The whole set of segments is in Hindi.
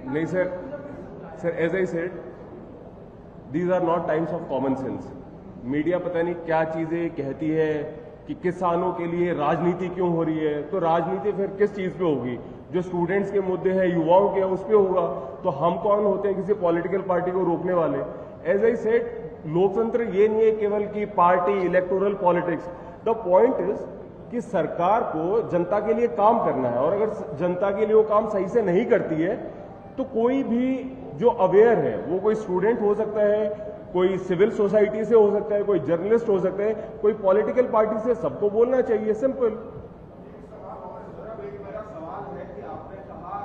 नहीं sir, as I said, these are not times of common sense. Media पता नहीं क्या चीजें कहती है कि किसानों के लिए राजनीति क्यों हो रही है, तो राजनीति फिर किस चीज पे होगी? जो स्टूडेंट्स के मुद्दे हैं, युवाओं के, उस पे होगा। तो हम कौन होते हैं किसी पॉलिटिकल पार्टी को रोकने वाले? एज आई सेड, लोकतंत्र ये नहीं है केवल कि party, electoral politics. The point is कि सरकार को जनता के लिए काम करना है, और अगर जनता के लिए वो काम सही से नहीं करती है तो कोई भी जो अवेयर है, वो कोई स्टूडेंट हो सकता है, कोई सिविल सोसाइटी से हो सकता है, कोई जर्नलिस्ट हो सकता है, कोई पॉलिटिकल पार्टी से, सबको बोलना चाहिए। सिंपल। मेरा सवाल है कि आपने कहा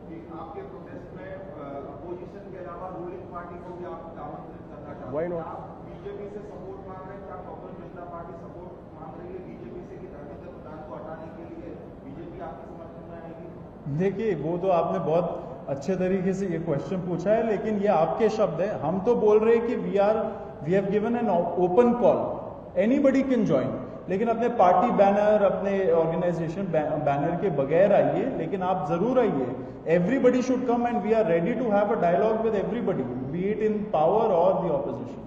कि आपके प्रोटेस्ट में अपोजिशन के अलावा रूलिंग पार्टी को भी आप आमंत्रित करना चाहते हैं। Why not? आप बीजेपी से सपोर्ट मांग रहे हैं, क्या कांग्रेस जनता पार्टी सपोर्ट मांग रही है बीजेपी से कि धर्मेंद्र प्रधान को हटाने के लिए बीजेपी आपके समर्थन में आएगी? देखिए, वो तो आपने बहुत अच्छे तरीके से ये क्वेश्चन पूछा है, लेकिन ये आपके शब्द है। हम तो बोल रहे हैं कि we have given an open call, anybody can join, लेकिन अपने पार्टी बैनर, अपने ऑर्गेनाइजेशन बैनर के बगैर आइए, लेकिन आप जरूर आइए। Everybody should come and we are ready to have a dialogue with everybody, be it in power और द ऑपोजिशन।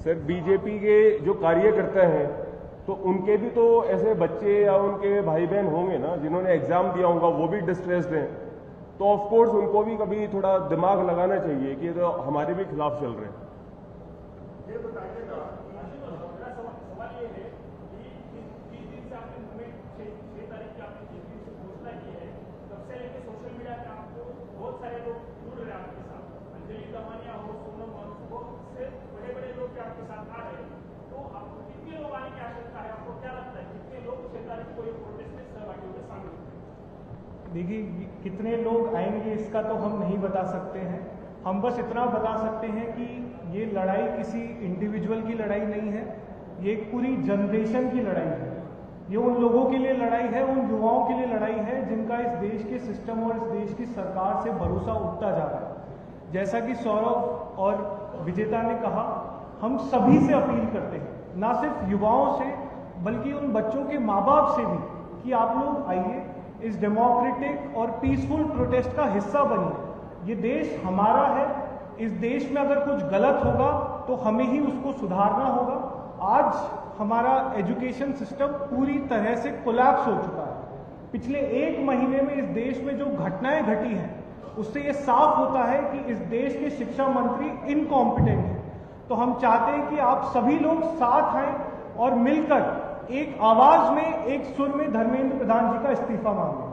सर, बीजेपी के जो कार्यकर्ता हैं, तो उनके भी तो ऐसे बच्चे या उनके भाई बहन होंगे ना जिन्होंने एग्जाम दिया होगा, वो भी डिस्ट्रेस्ड हैं। तो ऑफ कोर्स उनको भी कभी थोड़ा दिमाग लगाना चाहिए कि तो हमारे भी खिलाफ चल रहे हैं। देखिए, कितने लोग आएंगे इसका तो हम नहीं बता सकते हैं। हम बस इतना बता सकते हैं कि ये लड़ाई किसी इंडिविजुअल की लड़ाई नहीं है, ये एक पूरी जनरेशन की लड़ाई है। ये उन लोगों के लिए लड़ाई है, उन युवाओं के लिए लड़ाई है जिनका इस देश के सिस्टम और इस देश की सरकार से भरोसा उठता जा रहा है। जैसा कि सौरभ और विजेता ने कहा, हम सभी से अपील करते हैं, ना सिर्फ युवाओं से बल्कि उन बच्चों के माँ बाप से भी, कि आप लोग आइए, इस डेमोक्रेटिक और पीसफुल प्रोटेस्ट का हिस्सा बनिए। ये देश हमारा है, इस देश में अगर कुछ गलत होगा तो हमें ही उसको सुधारना होगा। आज हमारा एजुकेशन सिस्टम पूरी तरह से कोलैप्स हो चुका है। पिछले 1 महीने में इस देश में जो घटनाएं घटी हैं उससे ये साफ होता है कि इस देश के शिक्षा मंत्री इनकॉम्पिटेंट हैं। तो हम चाहते हैं कि आप सभी लोग साथ आएं और मिलकर एक आवाज में, एक सुर में धर्मेंद्र प्रधान जी का इस्तीफा मांगे।